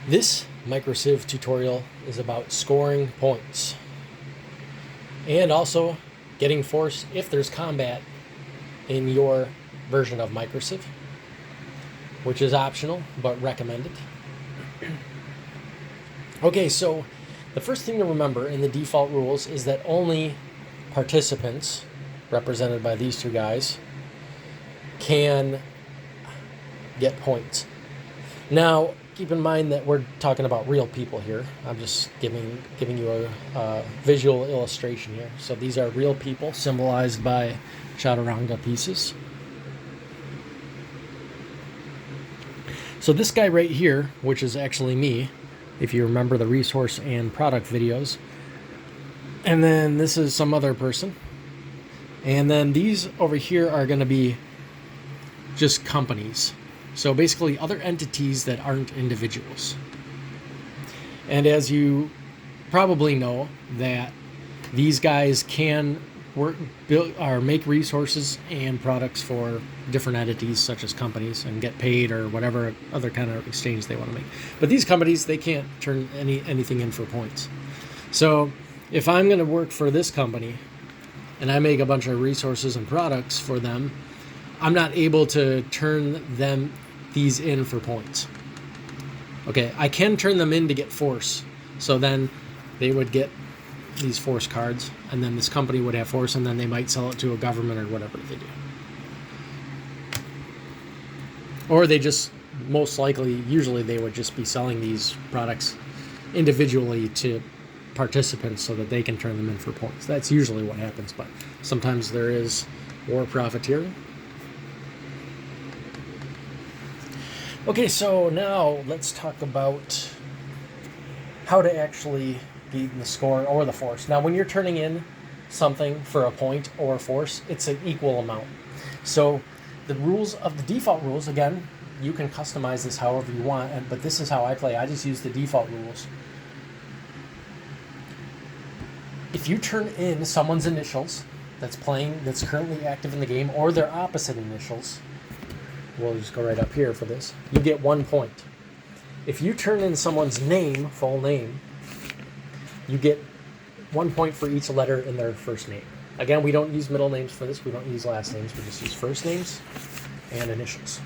This microsieve tutorial is about scoring points and also getting force if there's combat in your version of microsieve, which is optional but recommended. Okay, so the first thing to remember in the default rules is that only participants, represented by these two guys, can get points. Now, keep in mind that we're talking about real people here. I'm just giving you a visual illustration here. So these are real people symbolized by chaturanga pieces. So this guy right here, which is actually me, if you remember the resource and product videos. And then this is some other person. And then these over here are going to be just companies. So basically other entities that aren't individuals. And as you probably know, that these guys can build or make resources and products for different entities such as companies and get paid or whatever other kind of exchange they want to make. But these companies, they can't turn anything in for points. So if I'm going to work for this company and I make a bunch of resources and products for them, I'm not able to turn these in for points. Okay, I can turn them in to get force. So then they would get these force cards, and then this company would have force, and then they might sell it to a government or whatever they do. Or they just, most likely, usually they would just be selling these products individually to participants so that they can turn them in for points. That's usually what happens, but sometimes there is war profiteering. Okay, so now let's talk about how to actually gain the score or the force. Now, when you're turning in something for a point or a force, it's an equal amount. So the rules of the default rules, again, you can customize this however you want, but this is how I play. I just use the default rules. If you turn in someone's initials that's currently active in the game, or their opposite initials, we'll just go right up here for this, you get 1 point. If you turn in someone's name, full name, you get 1 point for each letter in their first name. Again, we don't use middle names for this. We don't use last names. We just use first names and initials.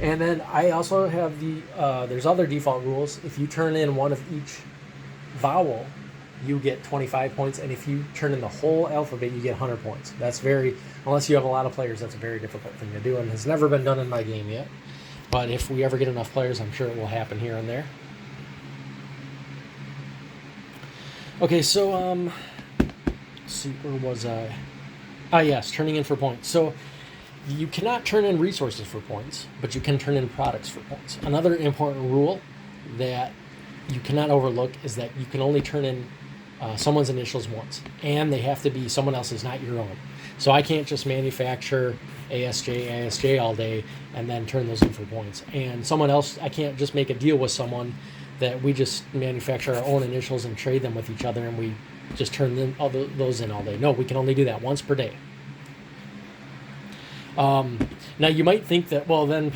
And then I also have there's other default rules. If you turn in one of each vowel, you get 25 points. And if you turn in the whole alphabet, you get 100 points. Unless you have a lot of players, that's a very difficult thing to do, and has never been done in my game yet. But if we ever get enough players, I'm sure it will happen here and there. Okay, so, let's see, where was I? Yes, turning in for points. So you cannot turn in resources for points, but you can turn in products for points. Another important rule that you cannot overlook is that you can only turn in someone's initials once, and they have to be someone else's, not your own. So I can't just manufacture ASJ all day and then turn those in for points. And someone else, I can't just make a deal with someone that we just manufacture our own initials and trade them with each other, and we just turn those in all day. No, we can only do that once per day. Now you might think that, well, then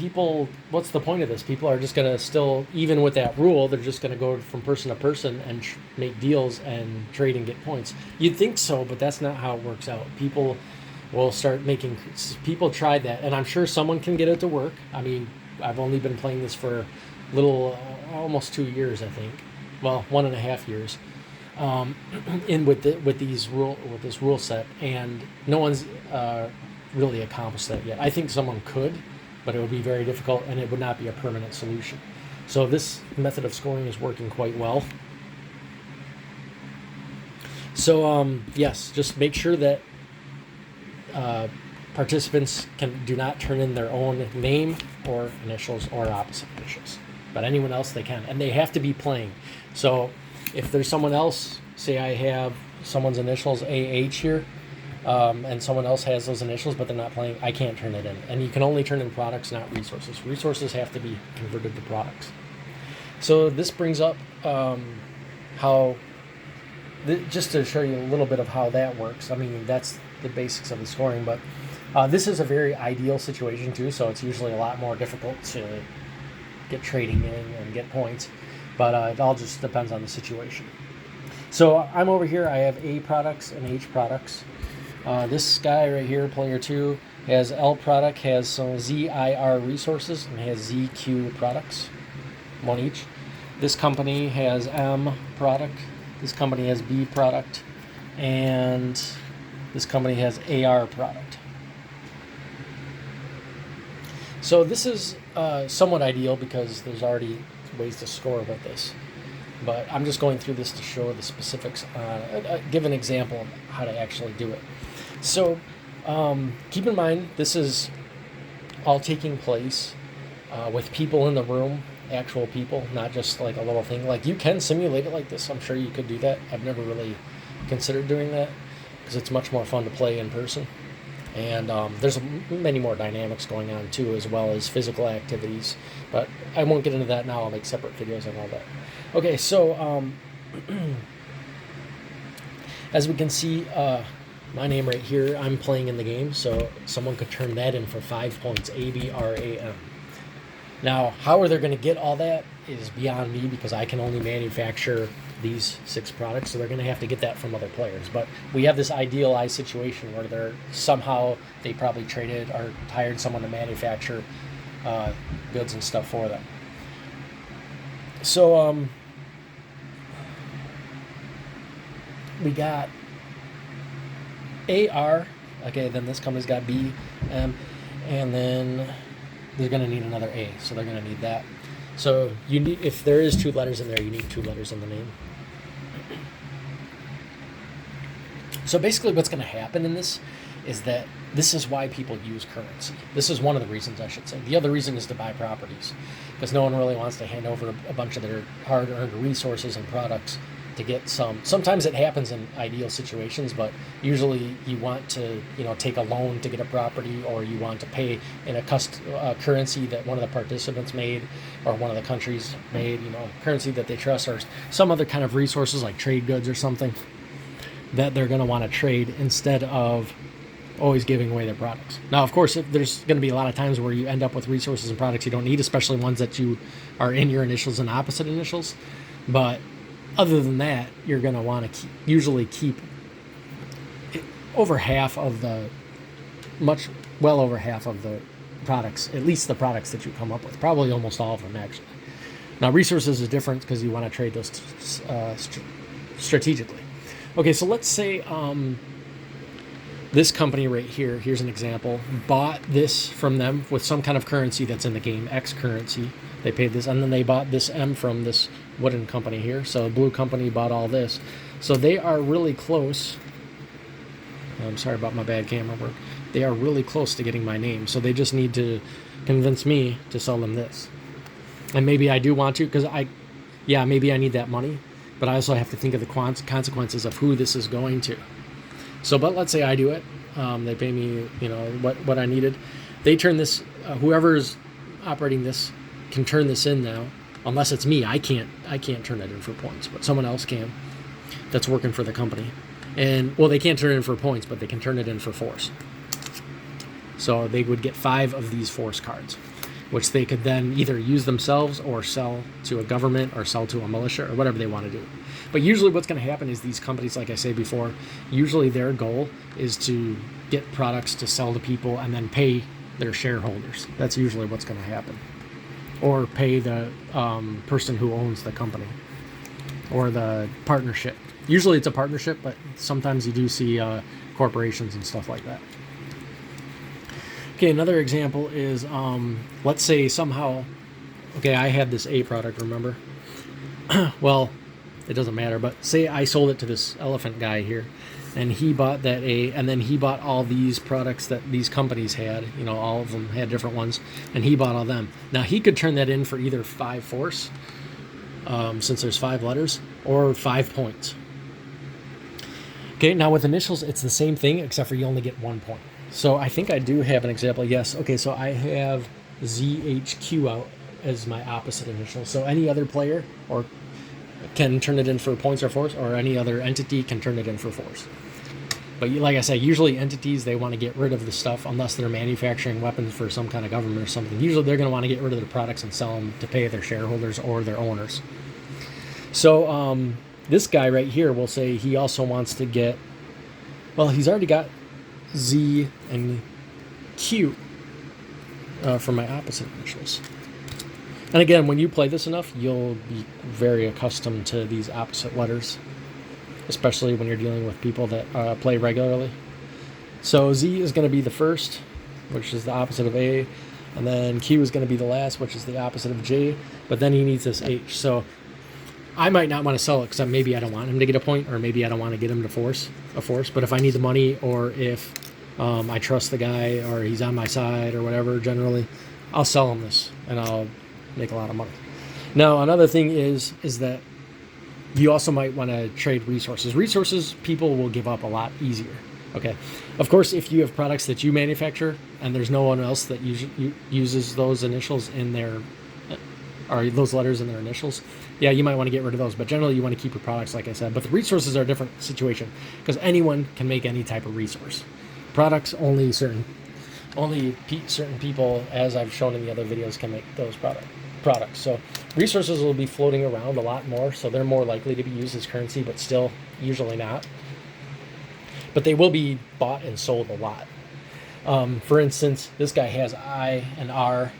what's the point of this? People are just going to still, even with that rule, they're just going to go from person to person and make deals and trade and get points. You'd think so, but that's not how it works out. People will people try that, and I'm sure someone can get it to work. I mean, I've only been playing this for almost 2 years, I think. Well, 1.5 years. With this rule set, and no one's really accomplished that yet. I think someone could, but it would be very difficult, and it would not be a permanent solution. So this method of scoring is working quite well. So yes, just make sure that participants do not turn in their own name or initials or opposite initials. But anyone else, they can, and they have to be playing. So if there's someone else, say I have someone's initials AH here, and someone else has those initials but they're not playing, I can't turn it in. And you can only turn in products, not resources. Resources have to be converted to products. So this brings up just to show you a little bit of how that works. I mean, that's the basics of the scoring, but this is a very ideal situation too, so it's usually a lot more difficult to get trading in and get points, but it all just depends on the situation. So I'm over here. I have A products and H products. This guy right here, player 2, has L product, has some ZIR resources, and has ZQ products, one each. This company has M product. This company has B product, and this company has AR product. So this is somewhat ideal because there's already ways to score with this. But I'm just going through this to show the specifics, give an example of how to actually do it. So keep in mind, this is all taking place with people in the room, actual people, not just like a little thing. Like, you can simulate it like this. I'm sure you could do that. I've never really considered doing that because it's much more fun to play in person. And there's many more dynamics going on too, as well as physical activities. But I won't get into that now. I'll make separate videos on all that. Okay, so as we can see, my name right here, I'm playing in the game, so someone could turn that in for 5 points, ABRAM. Now, how are they going to get all that is beyond me, because I can only manufacture these 6 products, so they're going to have to get that from other players. But we have this idealized situation where they're somehow, they probably traded or hired someone to manufacture goods and stuff for them. So we got AR, okay, then this company's got B, and then they're going to need another A, so they're going to need that. So you need, if there is 2 letters in there, you need 2 letters in the name. So basically what's going to happen in this is that this is why people use currency. This is one of the reasons, I should say. The other reason is to buy properties, because no one really wants to hand over a bunch of their hard-earned resources and products to get some. Sometimes it happens in ideal situations, but usually you want to, take a loan to get a property, or you want to pay in a currency that one of the participants made, or one of the countries made, currency that they trust, or some other kind of resources like trade goods or something that they're going to want to trade instead of always giving away their products. Now, of course, there's going to be a lot of times where you end up with resources and products you don't need, especially ones that you are in your initials and opposite initials. But other than that, you're going to want to usually keep over half of the, well over half of the products, at least the products that you come up with, probably almost all of them actually. Now, resources is different because you want to trade those strategically. Okay, so let's say this company right here, here's an example, bought this from them with some kind of currency that's in the game, X currency. They paid this, and then they bought this M from this wooden company here. So blue company bought all this. So they are really close. I'm sorry about my bad camera work. They are really close to getting my name. So they just need to convince me to sell them this. And maybe I do want to, because maybe I need that money. But I also have to think of the consequences of who this is going to. So, but let's say I do it. They pay me, what I needed. They turn this, whoever's operating this can turn this in now. Unless it's me, I can't turn that in for points, but someone else can that's working for the company. And, well, they can't turn it in for points, but they can turn it in for force. So they would get 5 of these force cards, which they could then either use themselves or sell to a government or sell to a militia or whatever they want to do. But usually what's going to happen is these companies, like I say before, usually their goal is to get products to sell to people and then pay their shareholders. That's usually what's going to happen. Or pay the person who owns the company or the partnership. Usually it's a partnership, but sometimes you do see corporations and stuff like that. Okay, another example is, let's say somehow, okay, I had this A product, remember? Well, it doesn't matter, but say I sold it to this elephant guy here, and he bought that A, and then he bought all these products that these companies had, all of them had different ones, and he bought all them. Now, he could turn that in for either 5 force, since there's 5 letters, or 5 points. Okay, now with initials, it's the same thing, except for you only get 1 point. So I think I do have an example. Yes. Okay, so I have ZHQ out as my opposite initial. So any other player can turn it in for points or force, or any other entity can turn it in for force. But like I said, usually entities, they want to get rid of the stuff unless they're manufacturing weapons for some kind of government or something. Usually they're going to want to get rid of their products and sell them to pay their shareholders or their owners. So this guy right here will say he also wants to get, well, he's already got Z and Q for my opposite initials. And again, when you play this enough, you'll be very accustomed to these opposite letters, especially when you're dealing with people that play regularly. So Z is going to be the first, which is the opposite of A, and then Q is going to be the last, which is the opposite of J, but then he needs this H. So I might not want to sell it because maybe I don't want him to get a point, or maybe I don't want to get him to force, but if I need the money, or if I trust the guy, or he's on my side, or whatever, generally, I'll sell him this, and I'll make a lot of money. Now, another thing is that you also might want to trade resources. Resources, people will give up a lot easier. Okay. Of course, if you have products that you manufacture and there's no one else that uses those initials in their, or those letters in their initials, yeah, you might want to get rid of those. But generally, you want to keep your products, like I said. But the resources are a different situation because anyone can make any type of resource. Products, only certain people, as I've shown in the other videos, can make those products. So resources will be floating around a lot more, so they're more likely to be used as currency, but still usually not. But they will be bought and sold a lot. For instance, this guy has I and R.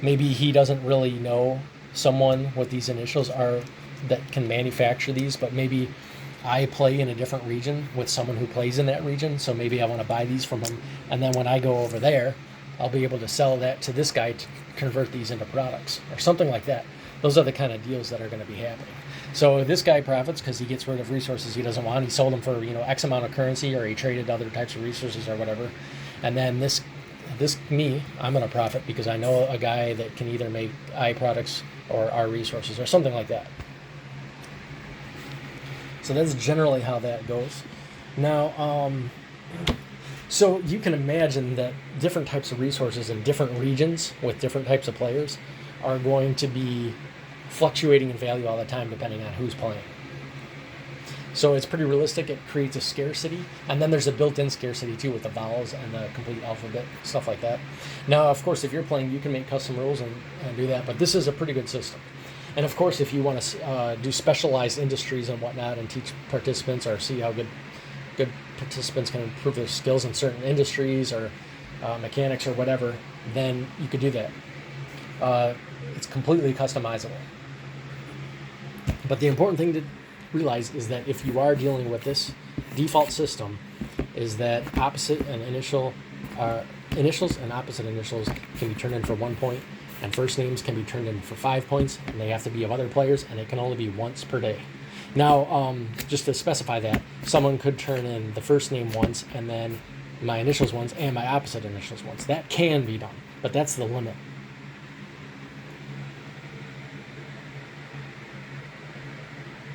Maybe he doesn't really know someone with these initials are that can manufacture these, but maybe I play in a different region with someone who plays in that region, so maybe I want to buy these from him, and then when I go over there, I'll be able to sell that to this guy to convert these into products or something like that. Those are the kind of deals that are going to be happening. So this guy profits because he gets rid of resources he doesn't want. He sold them for, X amount of currency, or he traded other types of resources or whatever. And then I'm going to profit because I know a guy that can either make I products or R resources or something like that. So that's generally how that goes. Now, so you can imagine that different types of resources in different regions with different types of players are going to be fluctuating in value all the time depending on who's playing. So it's pretty realistic. It creates a scarcity. And then there's a built-in scarcity too with the vowels and the complete alphabet, stuff like that. Now, of course, if you're playing, you can make custom rules and do that. But this is a pretty good system. And of course, if you want to do specialized industries and whatnot and teach participants or see how good participants can improve their skills in certain industries or mechanics or whatever, then you could do that. It's completely customizable. But the important thing to realize is that if you are dealing with this default system, is that initials and opposite initials can be turned in for 1 point, and first names can be turned in for 5 points, and they have to be of other players, and it can only be once per day. Now, just to specify that, someone could turn in the first name once, and then my initials once, and my opposite initials once. That can be done, but that's the limit.